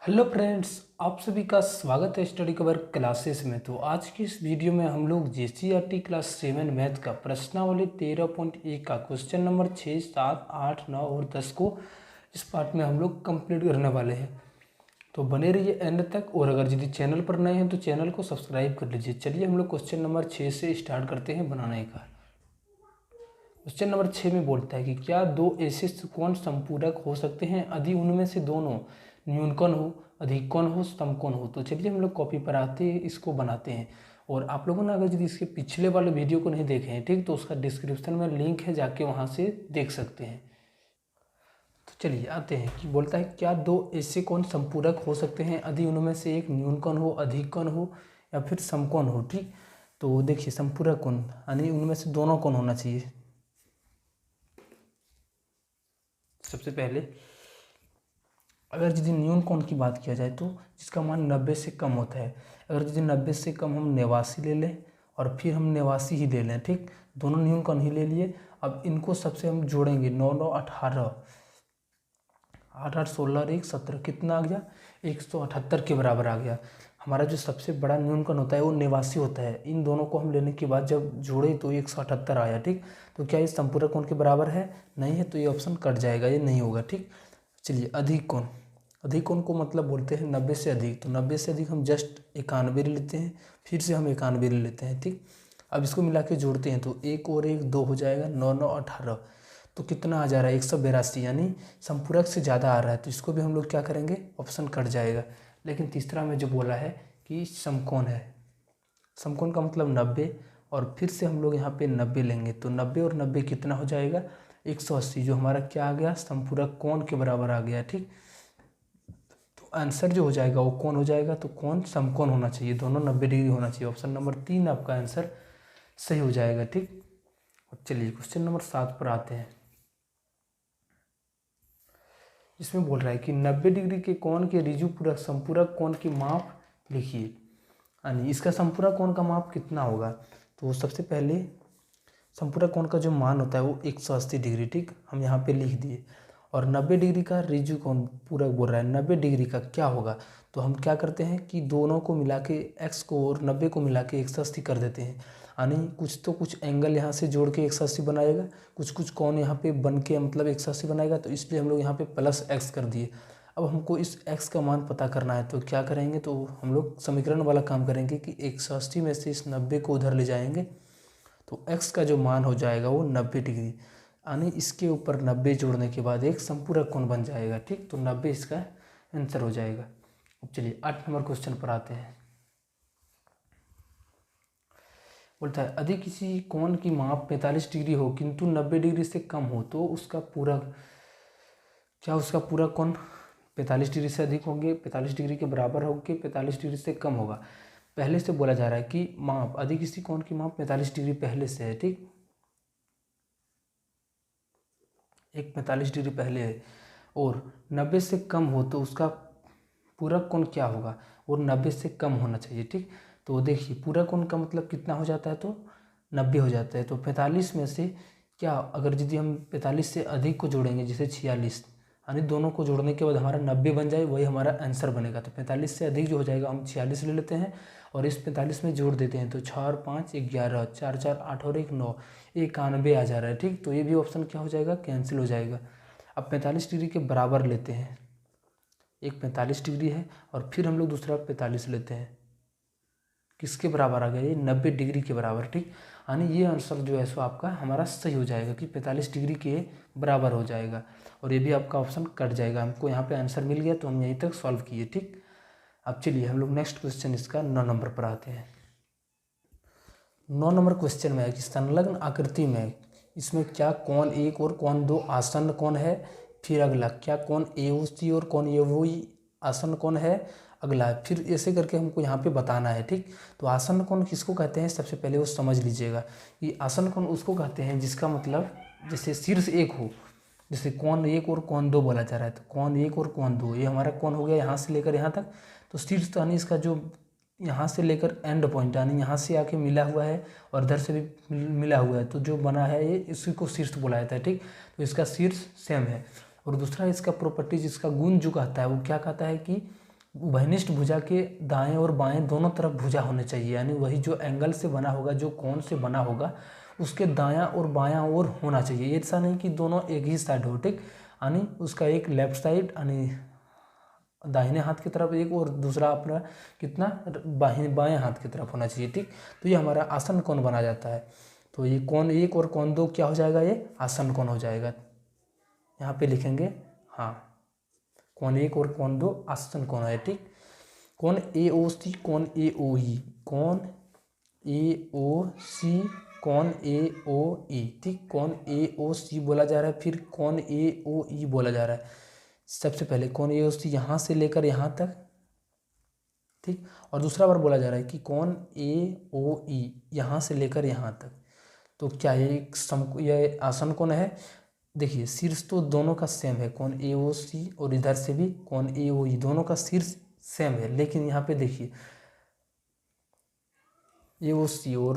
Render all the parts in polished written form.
Hello friends, आप सभी का स्वागत है स्टडी कवर क्लासेस में। तो आज की इस वीडियो में हम लोग JCRT क्लास 7 मैथ का प्रश्नावली 13.1 का क्वेश्चन नंबर 6, 7, 8, 9 और 10 को इस पार्ट में हम लोग कंप्लीट करने वाले हैं। तो बने रहिए एंड तक। और अगर यदि चैनल पर नए हैं तो चैनल को सब्सक्राइब कर लीजिए। चलिए हम लोग क्वेश्चन नंबर 6 से स्टार्ट करते हैं बनाने का। क्वेश्चन नंबर 6 में बोलता है कि क्या दो ऐसे कोण संपूरक हो सकते हैं यदि उनमें से दोनों न्यूनकोण हो, अधिकोण हो, समकोण हो। तो चलिए हम लोग कॉपी पर आते हैं, इसको बनाते हैं। और आप लोगों ने अगर यदि इसके पिछले वाले वीडियो को नहीं देखे हैं ठीक, तो उसका डिस्क्रिप्शन में लिंक है, जाके वहाँ से देख सकते हैं। तो चलिए आते हैं कि बोलता है क्या दो ऐसे कोण संपूरक हो सकते हैं यदि उनमें से एक न्यूनकोण हो, अधिकोण हो या फिर समकोण हो। ठीक, तो देखिए संपूरक कोण यानी उनमें से दोनों कोण होना चाहिए। सबसे पहले अगर यदि न्यूनकोण की बात किया जाए तो जिसका मान 90 से कम होता है, अगर यदि 90 से कम हम 89 ले लें और फिर हम 89 ही ले लें। ठीक, दोनों न्यूनकोण ही ले लिए। अब इनको सबसे हम जोड़ेंगे, 9 9 18, 8 8 16 और 1 17, कितना आ गया 178 के बराबर आ गया। हमारा जो सबसे बड़ा न्यूनकोण होता है वो 89 होता है। इन दोनों को हम लेने के बाद जब जोड़े तो 178 आया। ठीक, तो क्या ये संपूरक कोण के बराबर है? नहीं है, तो ये ऑप्शन कट जाएगा, ये नहीं होगा। ठीक, चलिए अधिक कोण, अधिक कोण को मतलब बोलते हैं 90 से अधिक। तो 90 से अधिक हम जस्ट 91 ले लेते हैं, फिर से हम 91 ले लेते हैं। ठीक, अब इसको मिला के जोड़ते हैं तो 1 और 1 2 हो जाएगा, 9 9 18, तो कितना आ जा रहा है 182, यानी संपूरक से ज़्यादा आ रहा है। तो इसको भी हम लोग क्या करेंगे, ऑप्शन कट जाएगा। लेकिन तीसरा में जो बोला है कि समकोण है, समकोण का मतलब 90, और फिर से हम लोग यहाँ पे 90 लेंगे तो 90 और 90 कितना हो जाएगा 180, जो हमारा क्या आ गया, संपूरक कोण के बराबर आ गया। ठीक, तो आंसर जो हो जाएगा वो कौन हो जाएगा, तो कोण समकोण होना चाहिए, दोनों 90 डिग्री होना चाहिए। ऑप्शन नंबर 3 आपका आंसर सही हो जाएगा। ठीक, चलिए क्वेश्चन नंबर 7 पर आते हैं। इसमें बोल रहा है कि 90 डिग्री के कोण के ऋजुपूरक संपूरक कोण की माप लिखिए, यानी इसका संपूरक कोण का माप कितना होगा। तो सबसे पहले संपूरक कोण का जो मान होता है वो 180 डिग्री। ठीक, हम यहाँ पे लिख दिए। और 90 डिग्री का ऋजु कोण पूरक बोल रहा है, 90 डिग्री का क्या होगा। तो हम क्या करते हैं कि दोनों को मिला के, x को और 90 को मिला के 180 कर देते हैं। यानी कुछ तो कुछ एंगल यहाँ से जोड़ के 180 बनाएगा, कुछ कुछ कोण यहाँ पे बन के मतलब 180 बनाएगा। तो इसलिए हम लोग यहाँ पे प्लस x कर दिए। अब हमको इस x का मान पता करना है, तो क्या करेंगे, तो हम लोग समीकरण वाला काम करेंगे कि 180 में से इस 90 को उधर ले जाएंगे, तो x का जो मान हो जाएगा वो 90 डिग्री, यानी इसके ऊपर 90 जोड़ने के बाद एक संपूरक कोण बन जाएगा। ठीक, तो 90 इसका आंसर हो जाएगा। अब चलिए 8 नंबर क्वेश्चन पर आते हैं। बोलता है यदि किसी कोण की माप 45 डिग्री हो किंतु 90 डिग्री से कम हो तो उसका पूरक, क्या उसका पूरक कोण 45 डिग्री से अधिक होंगे, 45 डिग्री के बराबर होंगे, 45 डिग्री से कम होगा। पहले से बोला जा रहा है कि माप, यदि किसी कोण की माप 45 डिग्री पहले से है। ठीक, एक 45 डिग्री पहले है और 90 से कम हो तो उसका पूरक कोण क्या होगा, और 90 से कम होना चाहिए। ठीक, तो देखिए पूरक कोण का मतलब कितना हो जाता है, तो 90 हो जाता है। तो 45 में से क्या, अगर यदि हम 45 से अधिक को जोड़ेंगे जैसे 46, यानी दोनों को जोड़ने के बाद हमारा 90 बन जाए, वही हमारा आंसर बनेगा। तो 45 से अधिक जो हो जाएगा हम 46 ले लेते हैं और इस 45 में जोड़ देते हैं, तो 6 और 5 11, 4 4 8 और 1 9, 91 आ जा रहा है। ठीक, तो ये भी ऑप्शन क्या हो जाएगा, कैंसिल हो जाएगा। अब 45 डिग्री के बराबर लेते हैं, एक 45 डिग्री है और फिर हम लोग दूसरा 45 लेते हैं, किसके बराबर आ गया, ये 90 डिग्री के बराबर। ठीक, यानी ये आंसर जो है सो आपका हमारा सही हो जाएगा कि 45 डिग्री के बराबर हो जाएगा, और ये भी आपका ऑप्शन कट जाएगा। हमको यहाँ पे आंसर मिल गया तो हम यहीं तक सॉल्व किए। ठीक, अब चलिए हम लोग नेक्स्ट क्वेश्चन इसका 9 नंबर पर आते हैं। 9 नंबर क्वेश्चन में है कि संलग्न आकृति में इसमें क्या कोण 1 और कोण 2 आसन्न कोण है। फिर अगला क्या कोण AOC और कोण AOE आसन्न कोण है। अगला फिर ऐसे करके हमको यहाँ पे बताना है। ठीक, तो आसन्न कोण किसको कहते हैं, सबसे पहले वो समझ लीजिएगा कि आसन्न कोण उसको कहते हैं जिसका मतलब जैसे शीर्ष एक हो, जैसे कोण 1 और कोण 2 बोला जा रहा है, तो कोण 1 और कोण 2 ये हमारा कोण हो गया यहाँ से लेकर यहाँ तक। तो शीर्ष यानी इसका जो यहाँ से लेकर एंड पॉइंट, यानी यहाँ से आके मिला हुआ है और इधर से भी मिला हुआ है, तो जो बना है ये इसी को शीर्ष बोला जाता है। ठीक, तो इसका शीर्ष सेम है। और दूसरा इसका प्रॉपर्टी, जिसका गुण जो कहता है वो क्या कहता है कि उभयनिष्ठ भुजा के दाएं और बाएं दोनों तरफ भुजा होने चाहिए, यानी वही जो एंगल से बना होगा, जो कोण से बना होगा, उसके दायां और बायां ओर होना चाहिए। ऐसा नहीं कि दोनों एक ही साइड हो, ठीक, यानी उसका एक लेफ्ट साइड यानी दाहिने हाथ की तरफ एक और दूसरा अपना कितना बाएं हाथ की तरफ होना चाहिए, ठीक। तो ये हमारा आसन कोण बना जाता है। तो ये कोण 1 और कोण 2 क्या हो जाएगा, ये आसन कोण हो जाएगा। यहाँ पे लिखेंगे, हाँ, कोण 1 और कोण 2 आसन कोण है, ठीक। कोण AOC, कोण AOE, कोण AOC, कोण AOE, ठीक। कोण AOC बोला जा रहा है, फिर कोण AOE बोला जा रहा है। सबसे पहले कोण AOC यहाँ से लेकर यहाँ तक, ठीक, और दूसरा बार बोला जा रहा है कि कोण AOE यहाँ से लेकर यहाँ तक। तो क्या ये आसन कोण है? देखिए शीर्ष तो दोनों का सेम है, कोण AOC और इधर से भी कोण AOE, दोनों का शीर्ष सेम है। लेकिन यहाँ पे देखिए AOC और,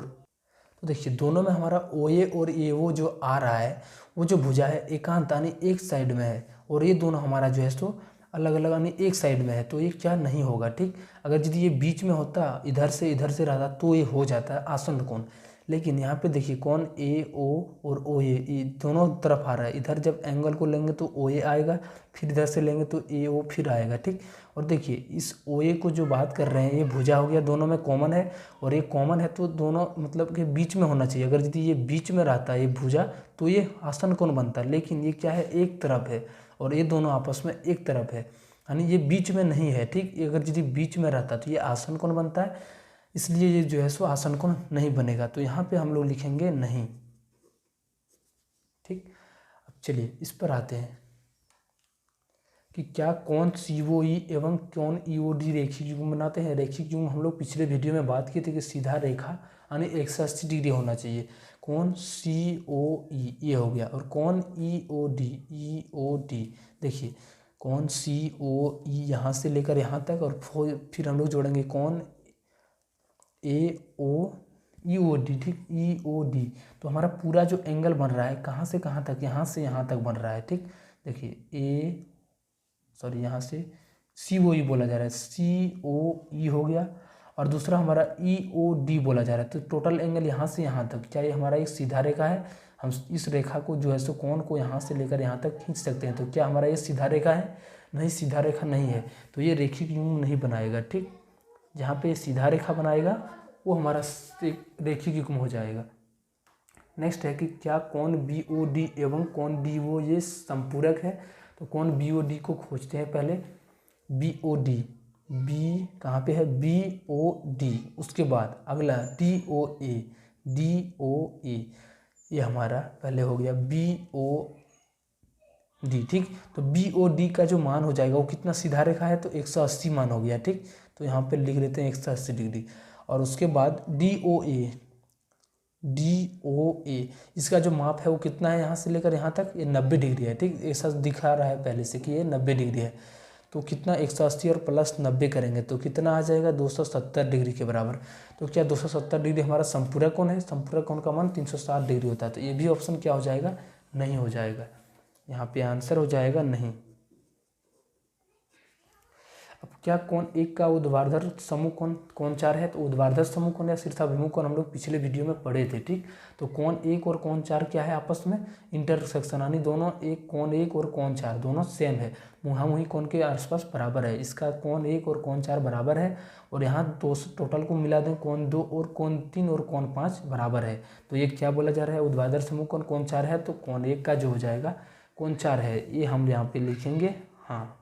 तो देखिए दोनों में हमारा OA और AO जो आ रहा है, वो जो भुजा है एकांत यानी एक साइड में है, और ये दोनों हमारा जो है सो अलग अलग यानी एक साइड में है। तो ये क्या नहीं होगा, ठीक। अगर यदि ये बीच में होता, इधर से रहता, तो ये हो जाता है आसन कोण। लेकिन यहाँ पे देखिए कोण AO और OA ये दोनों तरफ आ रहा है। इधर जब एंगल को लेंगे तो OA आएगा, फिर इधर से लेंगे तो AO फिर आएगा, ठीक। और देखिए इस OA को जो बात कर रहे हैं, ये भुजा हो गया, दोनों में कॉमन है, और ये कॉमन है तो दोनों मतलब कि बीच में होना चाहिए। अगर यदि ये बीच में रहता है ये भुजा, तो ये आसन कोण बनता है। लेकिन ये क्या है, एक तरफ है, और ये दोनों आपस में एक तरफ है, यानी ये बीच में नहीं है, ठीक। अगर यदि बीच में रहता तो ये आसन कोण बनता है, इसलिए ये जो है सो आसन कोण नहीं बनेगा। तो यहाँ पे हम लोग लिखेंगे नहीं, ठीक। अब चलिए इस पर आते हैं कि क्या कोण COE एवं कोण EOD रेखिक युग्म बनाते हैं। रेखिक युग्म हम लोग पिछले वीडियो में बात की थी कि सीधा रेखा यानी 180 डिग्री होना चाहिए। कोण COE ये हो गया, और कोण EOD देखिए कोण COE यहाँ से लेकर यहाँ तक, और फिर हम लोग जोड़ेंगे कोण EOD, ठीक, EOD। तो हमारा पूरा जो एंगल बन रहा है कहाँ से कहाँ तक, यहाँ से यहाँ तक बन रहा है, ठीक। देखिए यहाँ से COE बोला जा रहा है, COE हो गया, और दूसरा हमारा EOD बोला जा रहा है। तो टोटल एंगल यहाँ से यहाँ तक, क्या ये हमारा एक सीधा रेखा है? हम इस रेखा को जो है सो कोण को यहाँ से लेकर यहाँ तक खींच सकते हैं। तो क्या हमारा ये सीधा रेखा है? नहीं, सीधा रेखा नहीं है, तो ये रेखिक युग्म नहीं बनाएगा, ठीक। जहाँ पे सीधा रेखा बनाएगा वो हमारा रेखिक युग्म हो जाएगा। नेक्स्ट है कि क्या कोण BOD एवं कोण DO ये संपूरक है। तो कोण BOD को खोजते हैं पहले। BOD, B कहाँ पे है, BOD, उसके बाद अगला DOA, ये हमारा पहले हो गया BOD, ठीक। तो BOD का जो मान हो जाएगा वो कितना, सीधा रेखा है तो 180 मान हो गया, ठीक। तो यहाँ पे लिख लेते हैं 180 डिग्री। और उसके बाद DOA, इसका जो माप है वो कितना है, यहाँ से लेकर यहाँ तक ये 90 डिग्री है, ठीक। ऐसा दिखा रहा है पहले से कि ये 90 डिग्री है। तो कितना, 180 और प्लस 90 करेंगे तो कितना आ जाएगा, 270 डिग्री के बराबर। तो क्या 270 डिग्री हमारा संपूरक कोण है? संपूरक कोण का मान 360 डिग्री होता है। तो ये भी ऑप्शन क्या हो जाएगा, नहीं हो जाएगा। यहाँ पे आंसर हो जाएगा नहीं। अब क्या कोण 1 का ऊर्ध्वाधर समूह कोण 4 है? तो ऊर्ध्वाधर समूह कोण या शीर्षाभिमुख कोण हम लोग पिछले वीडियो में पढ़े थे, ठीक। तो कोण 1 और कोण 4 क्या है, आपस में इंटरसेक्शन, यानी दोनों कोण 1 और कोण 4 दोनों सेम है, मुहामुही कोण के आसपास बराबर है। इसका कोण 1 और कोण 4 बराबर है, और यहाँ टोटल को मिला दें, कोण 2 और कोण 3 और कोण 5 बराबर है। तो ये क्या बोला जा रहा है, ऊर्ध्वाधर समूह कोण 4 है, तो कोण 1 का जो हो जाएगा कोण 4 है, ये हम यहाँ पे लिखेंगे, हाँ।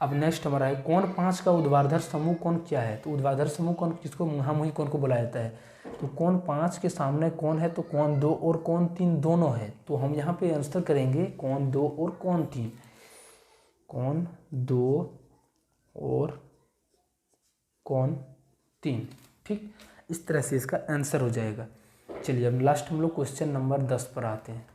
अब नेक्स्ट हमारा है कोण 5 का ऊर्ध्वाधर समूह कोण क्या है। तो ऊर्ध्वाधर समूह कोण किसको, मुहामुही कोण को बुलाया जाता है। तो कोण 5 के सामने कौन है, तो कोण 2 और कोण 3 दोनों है। तो हम यहाँ पे आंसर करेंगे कोण 2 और कोण 3, कोण 2 और कोण 3, ठीक। इस तरह से इसका आंसर हो जाएगा। चलिए अब लास्ट हम लोग क्वेश्चन नंबर 10 पर आते हैं।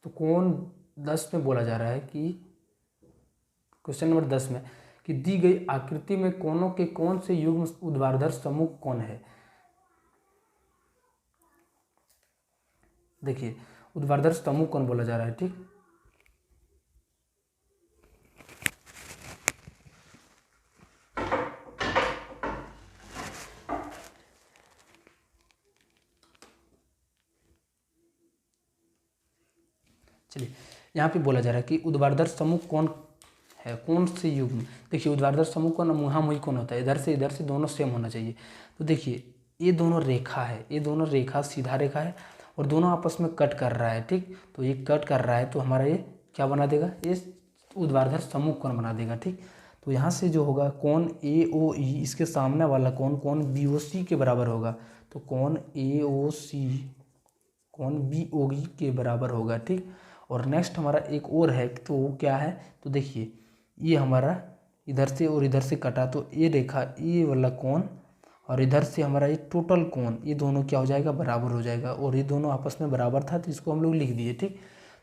तो कोण 10 में बोला जा रहा है कि क्वेश्चन नंबर 10 में कि दी गई आकृति में कोनों के कौन से युग्म ऊर्ध्वाधर समूह कौन है। देखिए ऊर्ध्वाधर समूह कौन बोला जा रहा है, ठीक। चलिए यहाँ पे बोला जा रहा है कि ऊर्ध्वाधर समूह कौन है, कौन से युग्म। देखिए ऊर्ध्वाधर समूह का मुहामुही कौन होता है, इधर से दोनों सेम होना चाहिए। तो देखिए ये दोनों रेखा है, ये दोनों रेखा सीधा रेखा है और दोनों आपस में कट कर रहा है, ठीक। तो ये कट कर रहा है तो हमारा ये क्या बना देगा, ये ऊर्ध्वाधर समूह कौन बना देगा, ठीक। तो यहाँ से जो होगा कौन ए ओ ई, इसके सामने वाला कौन बी ओ सी के बराबर होगा। तो कौन ए ओ सी कौन बी ओ ई के बराबर होगा, ठीक। और नेक्स्ट हमारा एक और है, तो वो क्या है, तो देखिए ये हमारा इधर से और इधर से कटा तो ये रेखा ये वाला कौन और इधर से हमारा ये टोटल कौन, ये दोनों क्या हो जाएगा, बराबर हो जाएगा। और ये दोनों आपस में बराबर था तो इसको हम लोग लिख दिए, ठीक।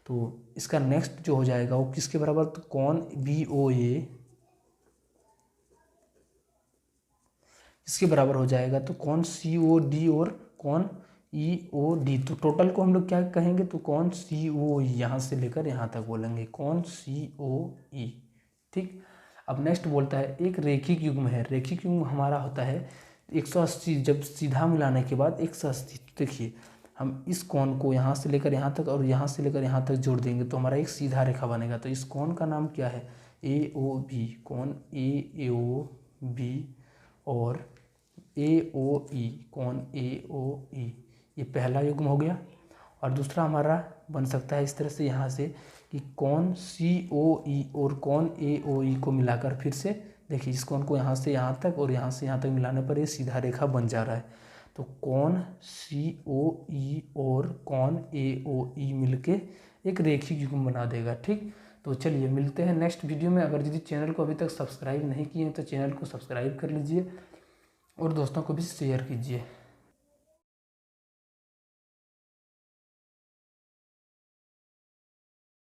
तो इसका नेक्स्ट जो हो जाएगा वो किसके बराबर, तो कौन बी ओ ए इसके बराबर हो जाएगा। तो कौन सी ओ डी और कौन ई ओ डी। तो टोटल को हम लोग क्या कहेंगे, तो कौन सी ओ ई, यहाँ से लेकर यहाँ तक बोलेंगे कौन सी ओ ई, ठीक। अब नेक्स्ट बोलता है एक रेखिक युग्म है। रेखिक युग्म हमारा होता है 180, जब सीधा मिलाने के बाद 180। देखिए हम इस कोण को यहाँ से लेकर यहाँ तक और यहाँ से लेकर यहाँ तक जोड़ देंगे तो हमारा एक सीधा रेखा बनेगा। तो इस कोण का नाम क्या है, ए ओ बी, कौन ए ओ बी और ए ओ ई, कौन ए ओ ई, ये पहला युग्म हो गया। और दूसरा हमारा बन सकता है इस तरह से यहाँ से कि कौन सी ओ ई और कौन ए ओ ई को मिलाकर फिर से देखिए इस कोण को यहाँ से यहाँ तक और यहाँ से यहाँ तक मिलाने पर ये सीधा रेखा बन जा रहा है। तो कौन सी ओ ई और कौन ए ओ ई मिलके एक रेखिक युग्म बना देगा, ठीक। तो चलिए मिलते हैं नेक्स्ट वीडियो में। अगर यदि चैनल को अभी तक सब्सक्राइब नहीं किए हैं तो चैनल को सब्सक्राइब कर लीजिए और दोस्तों को भी शेयर कीजिए।